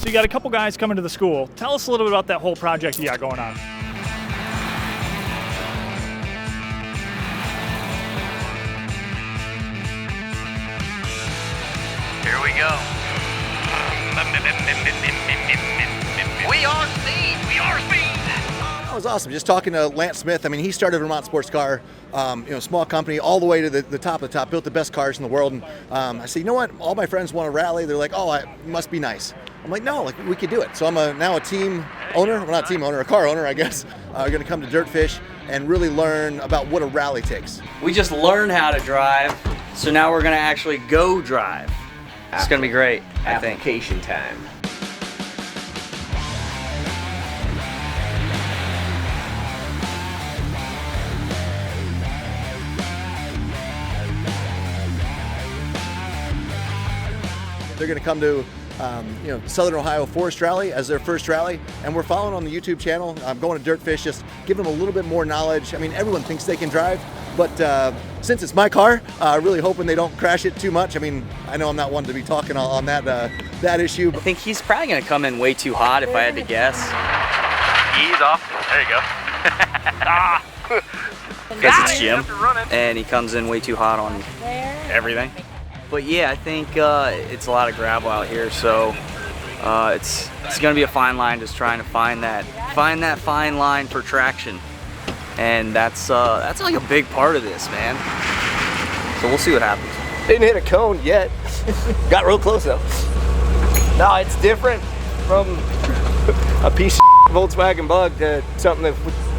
So you got a couple guys coming to the school. Tell us a little bit about that whole project you got going on. Here we go. We are speed. We are speed. That was awesome. Just talking to Lance Smith. I mean, he started Vermont Sports Car, small company, all the way to the top of the top, built the best cars in the world. And I said, you know what? All my friends want to rally. They're like, oh, it must be nice. I'm like, no, we could do it. So I'm now a team owner, well, not team owner, a car owner, I guess. Going to come to DirtFish and really learn about what a rally takes. We just learned how to drive, so now we're going to actually go drive. It's going to be great, I think. Application time. They're going to come to Southern Ohio Forest Rally as their first rally, and we're following on the YouTube channel. I'm going to DirtFish, just give them a little bit more knowledge. I mean, everyone thinks they can drive, but since it's my car, really hoping they don't crash it too much. I mean, I know I'm not one to be talking on that issue. I think he's probably going to come in way too hot if I had to guess. Ease off. There you go. Because it's Jim, and he comes in way too hot on everything. But yeah, I think it's a lot of gravel out here, so it's going to be a fine line, just trying to find that fine line for traction, and that's like a big part of this, man. So we'll see what happens. Didn't hit a cone yet. Got real close though. No, it's different from a piece of Volkswagen Bug to something that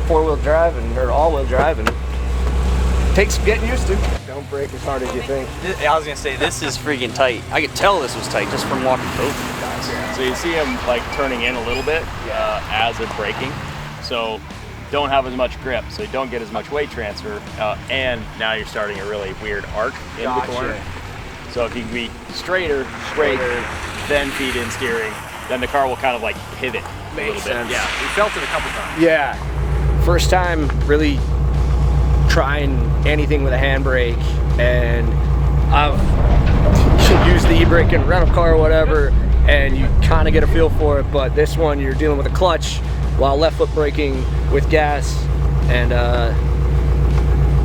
four-wheel drive or all-wheel drive, and takes some getting used to. Don't break as hard as you think. I was gonna say, this is freaking tight. I could tell this was tight just from walking over you guys. So you see them like turning in a little bit as they're braking. So don't have as much grip, so you don't get as much weight transfer. And now you're starting a really weird arc in the corner. So if you can be straighter, then feed in steering, then the car will kind of like pivot a little bit. Yeah, we felt it a couple times. Yeah, first time really trying anything with a handbrake, and I've used the e-brake in a rental car or whatever, and you kind of get a feel for it, but this one you're dealing with a clutch while left foot braking with gas, and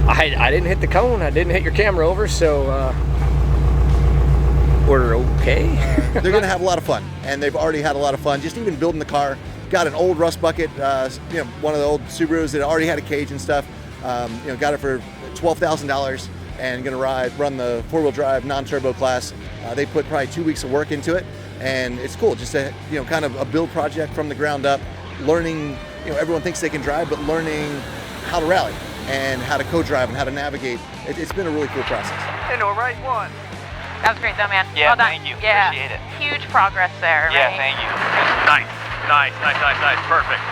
I didn't hit the cone, I didn't hit your camera over, so we're okay. They're going to have a lot of fun, and they've already had a lot of fun just even building the car. Got an old rust bucket, one of the old Subarus that already had a cage and stuff. Got it for $12,000 and going to run the four-wheel drive non-turbo class. They put probably 2 weeks of work into it, and it's cool. Just a kind of a build project from the ground up, learning. Everyone thinks they can drive, but learning how to rally and how to co-drive and how to navigate. It's been a really cool process. And all right, one. That was great though, man. Yeah, well done. thank you. Yeah. Appreciate it. Huge progress there, Yeah, right? thank you. Nice. Perfect.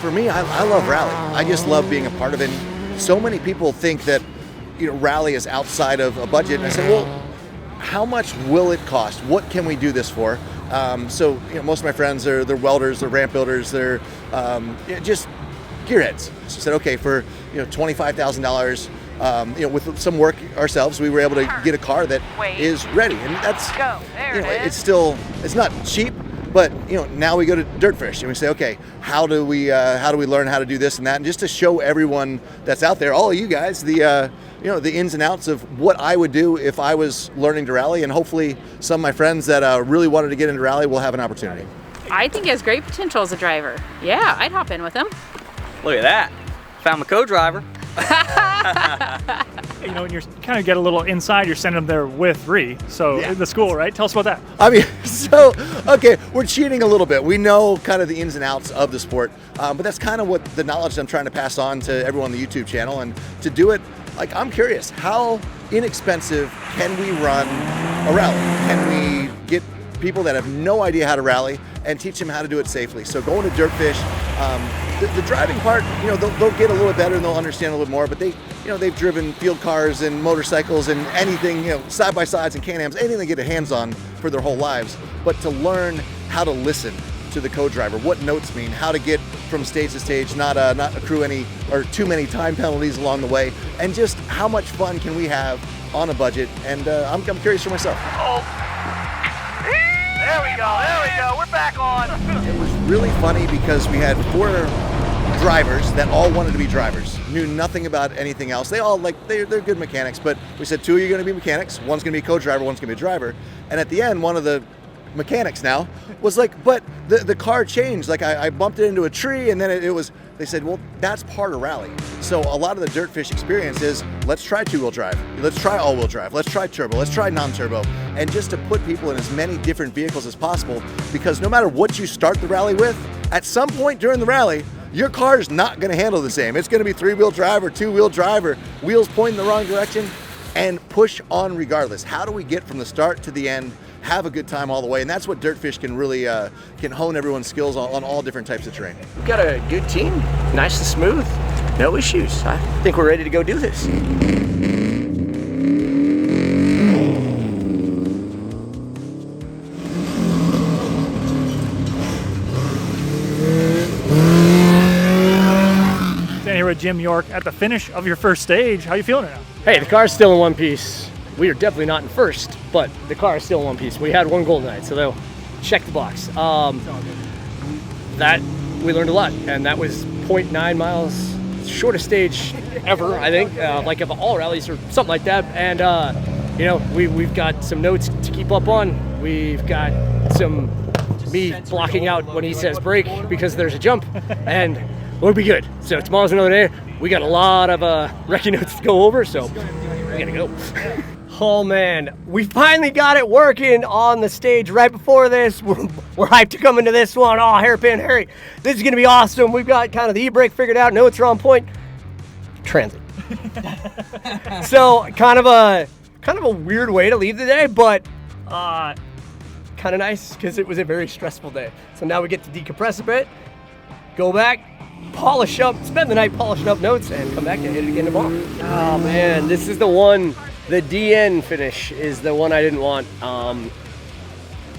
For me, I love rally. I just love being a part of it. So many people think that rally is outside of a budget, and I said, well, how much will it cost? What can we do this for? So most of my friends they're welders, they're ramp builders, they're just gearheads. So I said, okay, for $25,000, with some work ourselves, we were able to get a car that is ready, and that's it's not cheap. But now we go to DirtFish and we say, okay, how do we learn how to do this and that, and just to show everyone that's out there, all of you guys, the ins and outs of what I would do if I was learning to rally, and hopefully some of my friends that really wanted to get into rally will have an opportunity. I think he has great potential as a driver. Yeah, I'd hop in with him. Look at that. Found my co-driver. When you're kind of get a little inside, you're sending them there with Ree. So the school, right? Tell us about that. I mean, okay, we're cheating a little bit. We know kind of the ins and outs of the sport, but that's kind of what the knowledge I'm trying to pass on to everyone on the YouTube channel. And to do it, I'm curious, how inexpensive can we run a rally? Can we get people that have no idea how to rally and teach them how to do it safely? So going to DirtFish, the driving part, they'll get a little bit better and they'll understand a little more, but they've driven field cars and motorcycles and anything, side-by-sides and Can-Ams, anything they get their hands on for their whole lives. But to learn how to listen to the co-driver, what notes mean, how to get from stage to stage, not accrue any or too many time penalties along the way, and just how much fun can we have on a budget. And I'm curious for myself. Oh. There we go. We're back on. It was really funny because we had 4 drivers that all wanted to be drivers, knew nothing about anything else. They all they're good mechanics, but we said 2 of you are going to be mechanics, one's going to be a co-driver, one's going to be a driver. And at the end, one of the mechanics now was like, but the car changed. Like I bumped it into a tree, and then it was. They said, well, that's part of rally. So a lot of the DirtFish experience is, let's try 2-wheel drive, let's try all-wheel drive, let's try turbo, let's try non-turbo, and just to put people in as many different vehicles as possible, because no matter what you start the rally with, at some point during the rally, your car is not going to handle the same. It's going to be 3-wheel drive or 2-wheel drive or wheels pointing the wrong direction, and push on regardless. How do we get from the start to the end, have a good time all the way? And that's what DirtFish can really can hone everyone's skills on all different types of terrain. We've got a good team, nice and smooth, no issues. I think we're ready to go do this. Standing here with Jim York at the finish of your first stage. How you feeling right now? Hey, the car's still in one piece. We are definitely not in first, but the car is still in one piece. We had 1 goal tonight, so they'll check the box. That we learned a lot, and that was 0.9 miles, shortest stage ever, I think, like of all rallies or something like that. And you know, we've got some notes to keep up on. We've got some me blocking out when he says break because there's a jump, and we'll be good. So tomorrow's another day. We got a lot of recce notes to go over, so we gotta go. Oh man, we finally got it working on the stage right before this. We're hyped to come into this one. Oh, hairpin Harry, this is gonna be awesome. We've got kind of the e-brake figured out, notes are on point. Transit. So kind of a weird way to leave the day, but kind of nice because it was a very stressful day. So now we get to decompress a bit, go back, polish up, spend the night polishing up notes, and come back and hit it again tomorrow. Oh man, this is the one. The DN finish is the one I didn't want.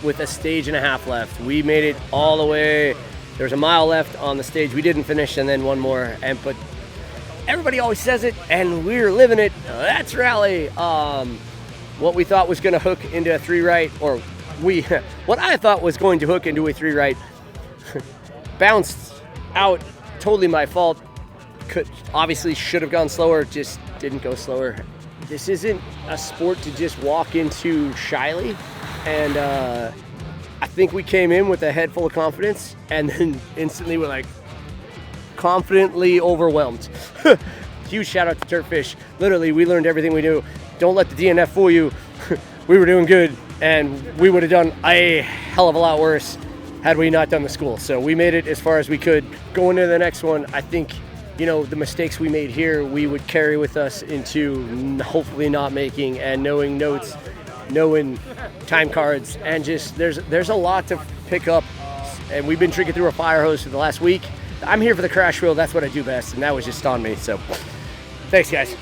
With a stage and a half left, we made it all the way. There's a mile left on the stage. We didn't finish, and then one more. But everybody always says it, and we're living it. That's rally. What we thought was going to hook into a 3 right, or what I thought was going to hook into a 3 right, bounced out. Totally my fault. Obviously should have gone slower. Just didn't go slower. This isn't a sport to just walk into shyly, and I think we came in with a head full of confidence, and then instantly we're like confidently overwhelmed. Huge shout out to DirtFish. Literally, we learned everything we knew. Don't let the DNF fool you. We were doing good, and we would have done a hell of a lot worse had we not done the school. So we made it as far as we could. Going into the next one, I think, you know, the mistakes we made here, we would carry with us into hopefully not making, and knowing notes, knowing time cards, and just there's a lot to pick up. And we've been drinking through a fire hose for the last week. I'm here for the crash wheel. That's what I do best, and that was just on me. So thanks, guys.